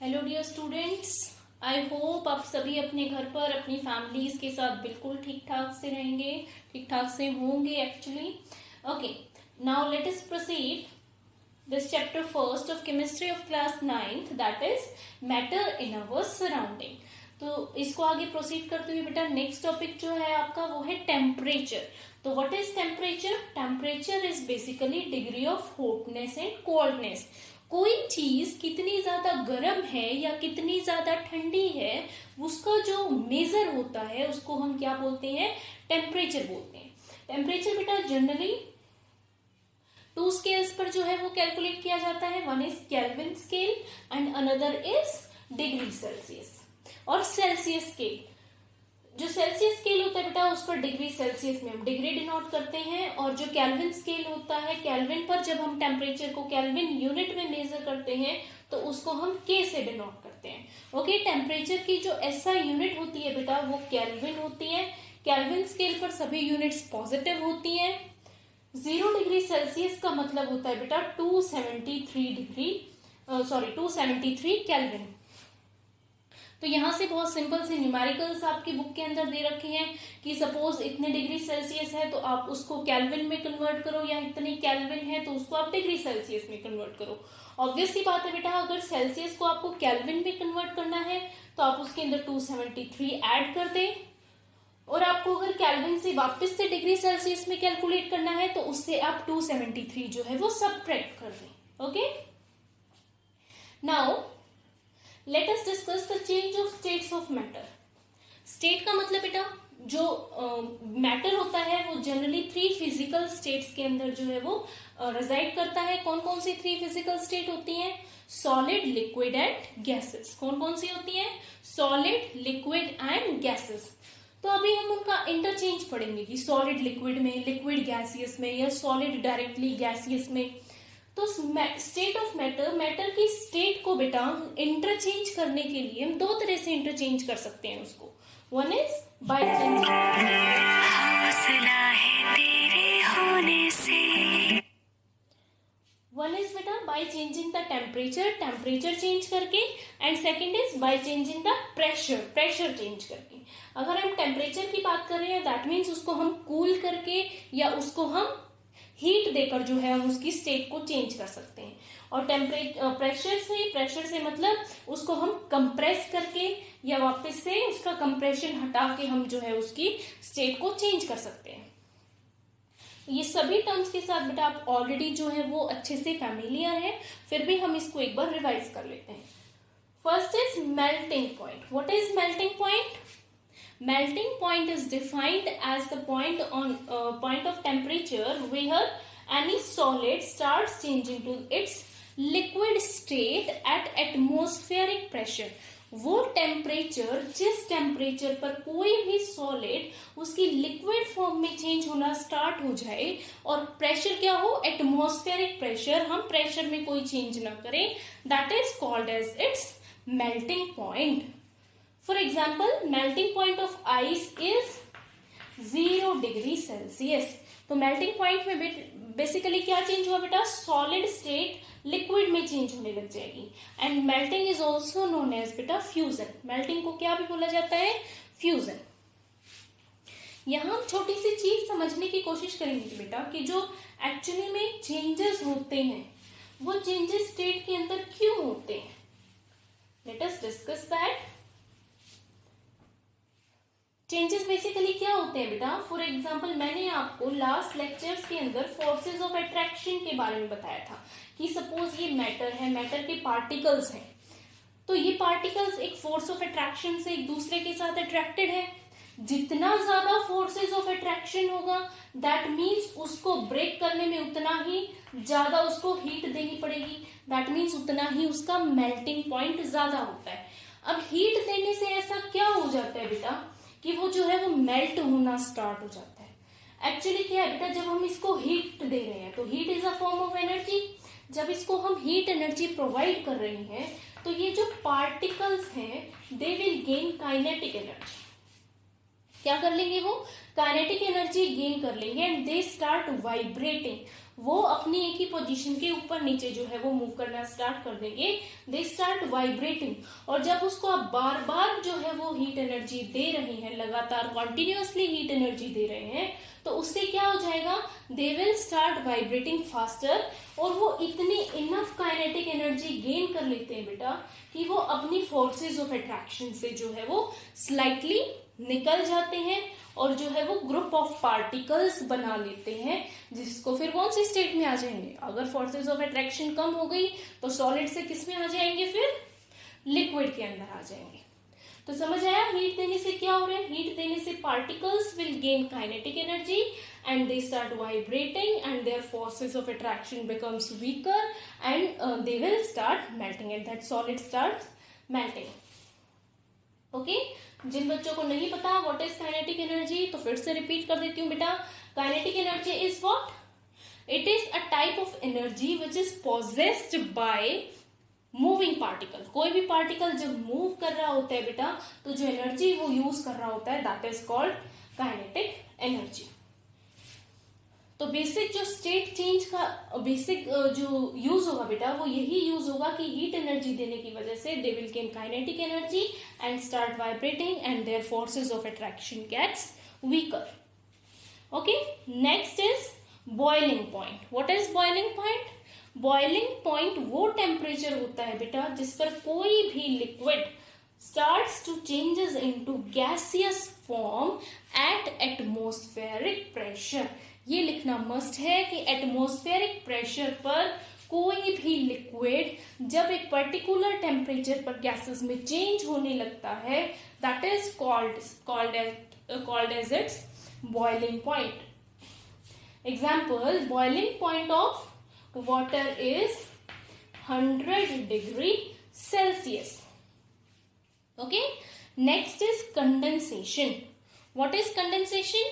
Hello dear students, I hope आप सभी अपने घर पर अपनी फैमिलीज के साथ बिल्कुल ठीक ठाक से रहेंगे, ठीक ठाक से होंगे actually. Okay, now let us proceed this chapter first of chemistry of class 9th, that is matter in our surrounding. तो इसको आगे प्रोसीड करते हुए बेटा नेक्स्ट टॉपिक जो है आपका वो है टेम्परेचर. तो what is temperature? Temperature is basically degree of hotness and coldness. कोई चीज कितनी ज्यादा गर्म है या कितनी ज्यादा ठंडी है उसका जो मेजर होता है उसको हम क्या बोलते हैं? टेम्परेचर बोलते हैं. टेम्परेचर बेटा जनरली टू स्केल्स पर जो है वो कैलकुलेट किया जाता है. One is kelvin scale and another is degree Celsius और सेल्सियस स्केल. जो सेल्सियस स्केल होता है बेटा उस पर डिग्री सेल्सियस में हम डिग्री डिनोट करते हैं, और जो केल्विन स्केल होता है केल्विन पर जब हम टेम्परेचर को केल्विन यूनिट में मेजर करते हैं तो उसको हम के से डिनोट करते हैं. ओके, टेम्परेचर की जो एसआई यूनिट होती है बेटा वो केल्विन होती है. केल्विन स्केल पर सभी यूनिट्स पॉजिटिव होती हैं. 0 डिग्री सेल्सियस का मतलब होता है बेटा 273 केल्विन. तो यहां से बहुत सिंपल से न्यूमेरिकल्स आपकी बुक के अंदर दे रखे हैं कि सपोज इतने डिग्री सेल्सियस है तो आप उसको केल्विन में कन्वर्ट करो, या इतनी केल्विन है तो उसको आप डिग्री सेल्सियस में कन्वर्ट करो. ऑब्वियसली बात है बेटा, अगर सेल्सियस को आपको केल्विन में कन्वर्ट करना है तो आप उसके अंदर 273 ऐड कर दें, और आपको अगर केल्विन से वापस से डिग्री सेल्सियस में कैलकुलेट करना है तो उससे आप 273 जो है वो सबट्रैक्ट कर दें. Okay, now let us discuss the change of states of matter. State का मतलब बेटा जो मैटर होता है वो जनरली 3 फिजिकल स्टेट्स के अंदर जो है वो रिजाइड करता है. कौन कौन सी 3 फिजिकल स्टेट होती हैं? Solid, liquid and gases. कौन कौन सी होती हैं? Solid, liquid and gases. तो अभी हम उनका इंटरचेंज पढ़ेंगे कि सॉलिड लिक्विड में, लिक्विड गैसियस में, या सॉलिड डायरेक्टली गैसियस में. तो स्टेट ऑफ मैटर, मैटर की स्टेट को बेटा इंटरचेंज करने के लिए हम 2 तरह से इंटरचेंज कर सकते हैं उसको. One is by changing, one is बेटा by changing the temperature, temperature change करके, and second is by changing the pressure, pressure change करके. अगर हम टेम्परेचर की बात कर रहे हैं दैट मीन्स उसको हम कूल करके या उसको हम हीट देकर जो है हम उसकी स्टेट को चेंज कर सकते हैं. और प्रेशर से मतलब उसको हम कंप्रेस करके या वापस से उसका कंप्रेशन हटा के हम जो है उसकी स्टेट को चेंज कर सकते हैं. ये सभी टर्म्स के साथ बेटा आप ऑलरेडी जो है वो अच्छे से फैमिलियर है, फिर भी हम इसको एक बार रिवाइज कर लेते हैं. First is melting point. What is melting point? Melting point is defined as the point of temperature where any solid starts changing to its liquid state at atmospheric pressure. वो टेम्परेचर जिस temperature पर कोई भी solid उसकी liquid form में change होना start हो जाए और प्रेशर क्या हो? Atmospheric pressure. हम प्रेशर में कोई चेंज ना करें, that is called as its melting point. For example, melting point of ice is 0 degree Celsius. तो मेल्टिंग पॉइंट में बेसिकली क्या चेंज हुआ बेटा? सॉलिड स्टेट लिक्विड में चेंज होने लग जाएगी. And melting is also known as बेटा फ्यूजन. मेल्टिंग को क्या भी बोला जाता है? फ्यूजन. यहां हम छोटी सी चीज समझने की कोशिश करेंगे बेटा कि जो एक्चुअली में चेंजेस होते हैं वो चेंजेस स्टेट के अंदर क्यों होते हैं. Let us discuss that. Changes basically क्या होते हैं बेटा? फॉर एग्जाम्पल मैंने आपको लास्ट लेक्चर्स के अंदर फोर्सेस ऑफ अट्रैक्शन के बारे में बताया था कि सपोज ये मैटर है, मैटर के पार्टिकल्स हैं, तो ये पार्टिकल्स एक फोर्स ऑफ अट्रैक्शन से एक दूसरे के साथ अट्रैक्टेड है. जितना ज्यादा फोर्सेस ऑफ अट्रैक्शन होगा दैट मीन्स उसको ब्रेक करने में उतना ही ज्यादा उसको हीट देनी पड़ेगी, दैट मीन्स उतना ही उसका मेल्टिंग पॉइंट ज्यादा होता है. अब हीट देने से ऐसा क्या हो जाता है बेटा कि वो जो है वो मेल्ट होना स्टार्ट हो जाता है. एक्चुअली क्या है बेटा, जब हम इसको हीट दे रहे हैं तो heat is a form of energy. जब इसको हम हीट एनर्जी प्रोवाइड कर रहे हैं तो ये जो पार्टिकल्स हैं दे विल गेन काइनेटिक एनर्जी. क्या कर लेंगे? वो काइनेटिक एनर्जी गेन कर लेंगे एंड दे स्टार्ट वाइब्रेटिंग. वो अपनी एक ही पोजीशन के ऊपर नीचे जो है वो मूव करना स्टार्ट कर देंगे, दे स्टार्ट वाइब्रेटिंग। और जब उसको आप बार बार जो है वो हीट एनर्जी दे रहे हैं, लगातार कॉन्टिन्यूअसली हीट एनर्जी दे रहे हैं, तो उससे क्या हो जाएगा, they will start vibrating faster, और वो इतनी इनफ काइनेटिक एनर्जी गेन कर लेते हैं बेटा कि वो अपनी फोर्सेस ऑफ अट्रैक्शन से जो है वो स्लाइटली निकल जाते हैं और जो है वो ग्रुप ऑफ पार्टिकल्स बना लेते हैं, जिसको फिर कौन सी स्टेट में आ जाएंगे, अगर फोर्सेस ऑफ अट्रैक्शन कम हो गई तो सॉलिड से किस में आ जाएंगे, फिर लिक्विड के अंदर आ जाएंगे। तो समझ आया, हीट देने से क्या हो रहा है, हीट देने से particles will gain kinetic energy and they start vibrating and their forces of attraction becomes weaker and they will start melting and that solid starts melting. Okay, जिन बच्चों को नहीं पता व्हाट इज काइनेटिक एनर्जी, तो फिर से repeat कर देती हूँ बेटा। Kinetic energy is what, it is a type of energy which is possessed by moving particle. कोई भी पार्टिकल जब मूव कर रहा होता है बेटा, तो जो एनर्जी वो यूज कर रहा होता है that is called kinetic energy. तो बेसिक जो स्टेट चेंज का बेसिक जो यूज होगा बेटा, वो यही यूज होगा कि हीट एनर्जी देने की वजह से they will gain kinetic energy and start vibrating and their forces of attraction gets weaker. Okay, next is boiling point. What is boiling point? Boiling point वो टेम्परेचर होता है बेटा जिस पर कोई भी liquid starts to changes into gaseous form at atmospheric pressure। ये लिखना मस्ट है कि एटमॉस्फेरिक प्रेशर पर कोई भी लिक्विड जब एक पर्टिकुलर टेम्परेचर पर गैसेस में चेंज होने लगता है, that is called as its boiling point. Example, boiling point of water is 100 degree Celsius. Okay, next is condensation. What is condensation?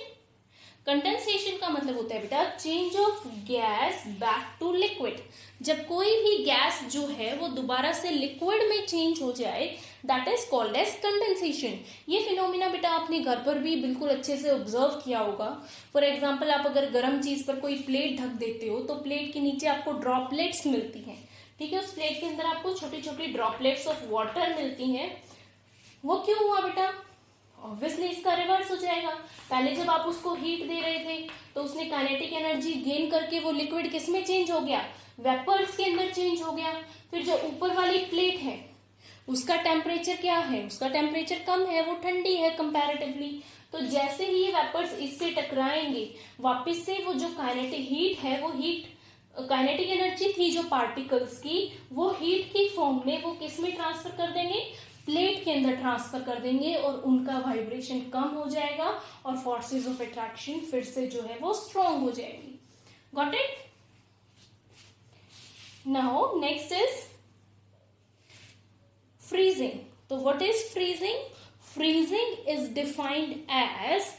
Condensation का मतलब होता है बेटा change of gas back to liquid. जब कोई भी गैस जो है वो दोबारा से लिक्विड में चेंज हो जाए, that is called as condensation. ये फिनोमिना बेटा आपने घर पर भी बिल्कुल अच्छे से ऑब्जर्व किया होगा। फॉर एग्जाम्पल, आप अगर गर्म चीज पर कोई प्लेट ढक देते हो तो प्लेट के नीचे आपको ड्रॉपलेट्स मिलती हैं, ठीक है। उस प्लेट के अंदर आपको छोटी छोटी ड्रॉपलेट्स ऑफ वाटर मिलती हैं। वो क्यों हुआ बेटा? ऑब्वियसली इसका रिवर्स हो जाएगा। पहले जब आप उसको हीट दे रहे थे तो उसने काइनेटिक एनर्जी गेन करके वो लिक्विड किस में चेंज हो गया? वेपर्स के अंदर चेंज हो गया। फिर जो ऊपर वाली प्लेट है उसका टेम्परेचर क्या है? उसका टेम्परेचर कम है, वो ठंडी है कंपैरेटिवली। तो जैसे ही ये वेपर्स इससे टकराएंगे, वापस से वो जो काइनेटिक हीट है, वो हीट काइनेटिक एनर्जी थी जो पार्टिकल्स की, वो हीट की फॉर्म में वो किस में ट्रांसफर कर देंगे? प्लेट के अंदर ट्रांसफर कर देंगे और उनका वाइब्रेशन कम हो जाएगा और फोर्सेस ऑफ अट्रैक्शन फिर से जो है वो स्ट्रॉन्ग हो जाएगी। Got it? Now next is freezing. तो what is freezing? Freezing is defined as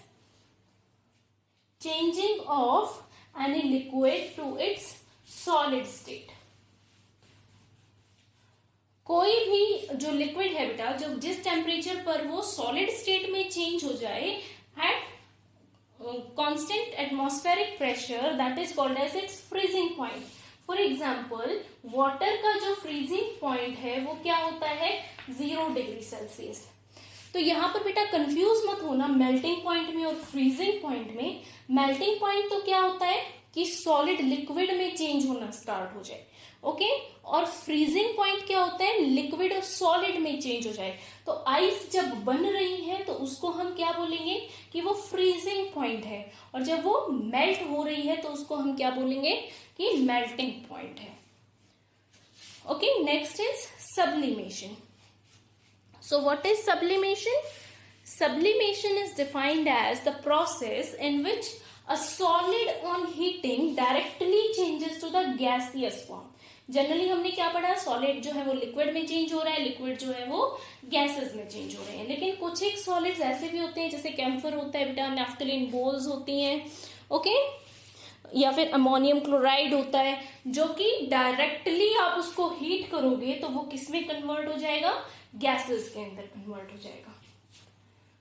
changing of any liquid to its solid state. कोई भी जो लिक्विड है बेटा, जो जिस टेम्परेचर पर वो सॉलिड स्टेट में चेंज हो जाए at constant atmospheric pressure, that is called as its freezing point. For example, water का जो फ्रीजिंग पॉइंट है वो क्या होता है? 0 डिग्री सेल्सियस। तो यहां पर बेटा कंफ्यूज मत होना मेल्टिंग पॉइंट में और फ्रीजिंग पॉइंट में। मेल्टिंग पॉइंट तो क्या होता है कि सॉलिड लिक्विड में चेंज होना स्टार्ट हो जाए, ओके। और फ्रीजिंग पॉइंट क्या होता है? लिक्विड और सॉलिड में चेंज हो जाए। तो आइस जब बन रही है तो उसको हम क्या बोलेंगे कि वो फ्रीजिंग पॉइंट है, और जब वो मेल्ट हो रही है तो उसको हम क्या बोलेंगे कि मेल्टिंग पॉइंट है। Okay, next is sublimation. So what is sublimation? Sublimation is defined as the process in which a solid on heating directly changes to the gaseous form. Generally हमने क्या पढ़ा? सॉलिड जो है वो लिक्विड में change हो रहा है, लिक्विड जो है वो गैसेस में चेंज हो रहे हैं। लेकिन कुछ एक सॉलिड्स ऐसे भी होते हैं, जैसे कैम्फर होता है बेटा, नैफ्थलीन बोल्स होती हैं, ओके, या फिर अमोनियम क्लोराइड होता है, जो कि डायरेक्टली आप उसको हीट करोगे तो वो किस में कन्वर्ट हो जाएगा? गैसेस के अंदर कन्वर्ट हो जाएगा।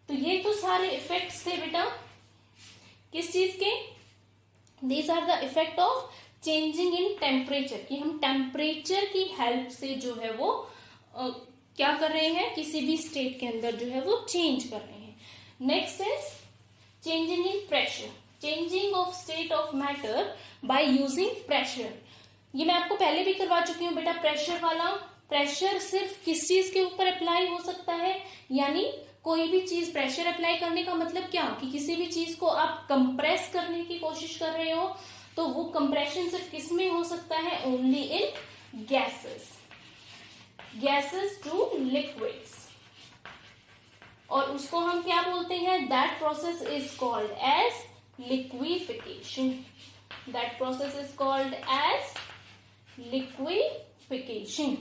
तो ये तो सारे इफेक्ट्स थे बेटा किस चीज के? These are the effect of changing in temperature, कि हम टेम्परेचर की हेल्प से जो है वो क्या कर रहे हैं, किसी भी स्टेट के अंदर जो है वो चेंज कर रहे हैं। Next is changing in pressure, changing of state of matter by using pressure. ये मैं आपको पहले भी करवा चुकी हूँ बेटा प्रेशर वाला। प्रेशर सिर्फ किस चीज के ऊपर अप्लाई हो सकता है, यानी कोई भी चीज, प्रेशर अप्लाई करने का मतलब क्या, कि किसी भी चीज को आप कंप्रेस करने की कोशिश कर रहे हो, तो वो कंप्रेशन सिर्फ किस में हो सकता है, only in gases, gases to liquids. और उसको हम क्या बोलते हैं, that process is called as liquification, that process is called as liquification.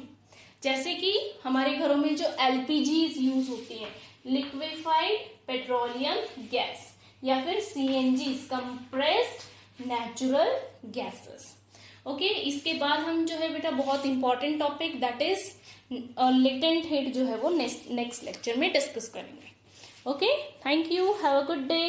जैसे कि हमारे घरों में जो एलपीजीज यूज होती हैं, लिक्विफाइड पेट्रोलियम गैस, या फिर CNG, compressed natural gases. Okay, इसके बाद हम जो है बेटा बहुत important topic that is latent heat जो है वो नेक्स्ट लेक्चर में डिस्कस करेंगे। Okay, thank you, have a good day.